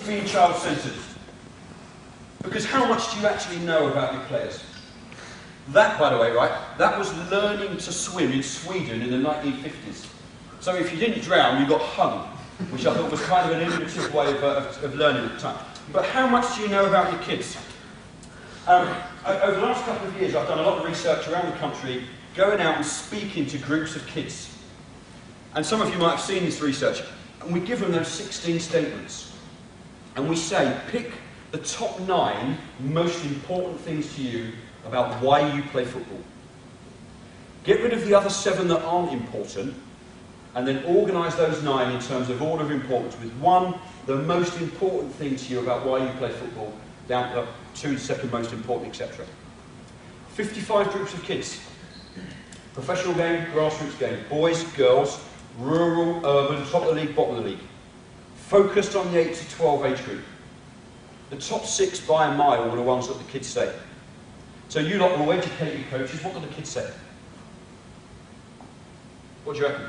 being child-centred. Because how much do you actually know about your players? That, by the way, right, that was learning to swim in Sweden in the 1950s. So if you didn't drown, you got hung, which I thought was kind of an innovative way of learning at the time. But how much do you know about your kids? Over the last couple of years, I've done a lot of research around the country, going out and speaking to groups of kids. And some of you might have seen this research. And we give them those 16 statements. And we say, pick the top 9 most important things to you about why you play football. Get rid of the other 7 that aren't important, and then organise those 9 in terms of order of importance, with 1, the most important thing to you about why you play football, down to 2, the second most important, etc. 55 groups of kids. Professional game, grassroots game, boys, girls, rural, urban, top of the league, bottom of the league. Focused on the 8 to 12 age group. The top 6 by a mile were the ones that the kids say. So you lot will educate your coaches. What do the kids say? What do you reckon?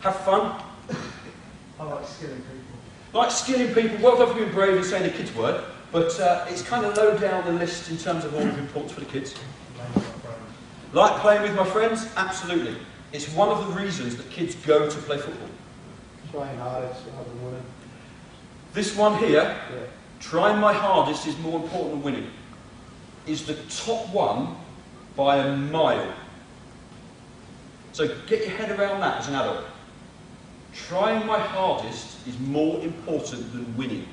Have fun. I like skilling people. Like skilling people. Well done for being brave and saying the kids' word, but it's kind of low down the list in terms of order of importance for the kids. Like playing with my friends? Absolutely. It's one of the reasons that kids go to play football. Trying hardest rather than winning. This one here, trying my hardest is more important than winning, is the top one by a mile. So get your head around that as an adult. Trying my hardest is more important than winning.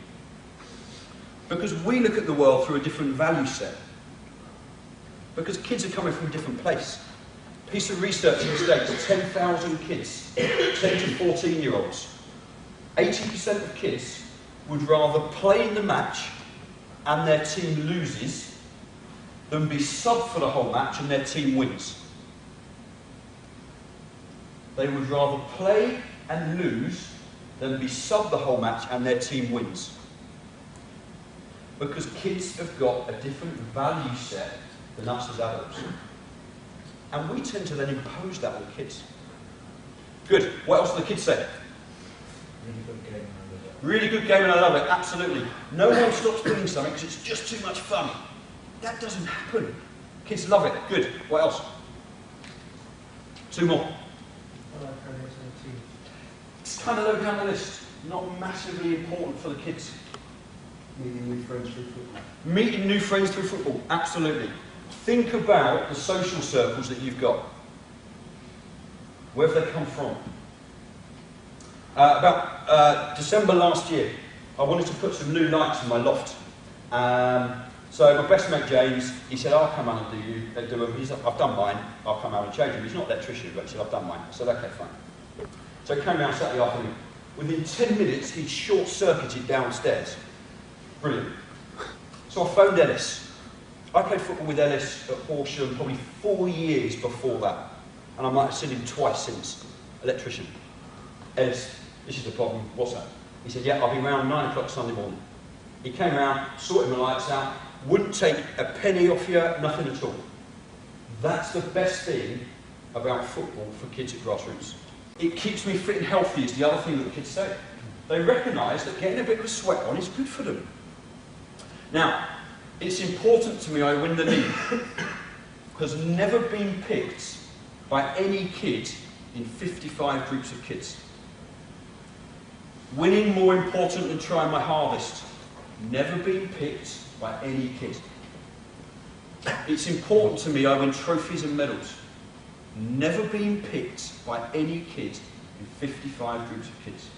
Because we look at the world through a different value set. Because kids are coming from a different place. Piece of research in the States, 10,000 kids, 10 to 14-year-olds. 80% of kids would rather play in the match and their team loses than be subbed for the whole match and their team wins. They would rather play and lose than be subbed the whole match and their team wins. Because kids have got a different value set than us as adults. And we tend to then impose that on kids. Good. What else do the kids say? Really good game. Really good game and I love it. Absolutely. No one stops doing something because it's just too much fun. That doesn't happen. Kids love it. Good. What else? 2 more. I like having a team. It's kind of low down the list. Not massively important for the kids. Meeting new friends through football. Meeting new friends through football. Absolutely. Think about the social circles that you've got. Where have they come from? About December last year, I wanted to put some new lights in my loft. So my best mate James, he said, I'll come out and do them. He said, I've done mine, I'll come out and change them. He's not an electrician, but he said, I've done mine. I said, okay, fine. So he came round Saturday afternoon. Within 10 minutes, he'd short-circuited downstairs. Brilliant. So I phoned Ellis. I played football with Ellis at Horsham probably 4 years before that. And I might have seen him twice since. Electrician. Ellis, this is the problem. What's that? He said, yeah, I'll be round 9 o'clock Sunday morning. He came round, sorted my lights out, wouldn't take a penny off you, nothing at all. That's the best thing about football for kids at grassroots. It keeps me fit and healthy is the other thing that the kids say. They recognise that getting a bit of a sweat on is good for them. Now, it's important to me I win the league because I've never been picked by any kid in 55 groups of kids. Winning more important than trying my hardest. Never been picked by any kid. It's important to me I win trophies and medals. Never been picked by any kid in 55 groups of kids.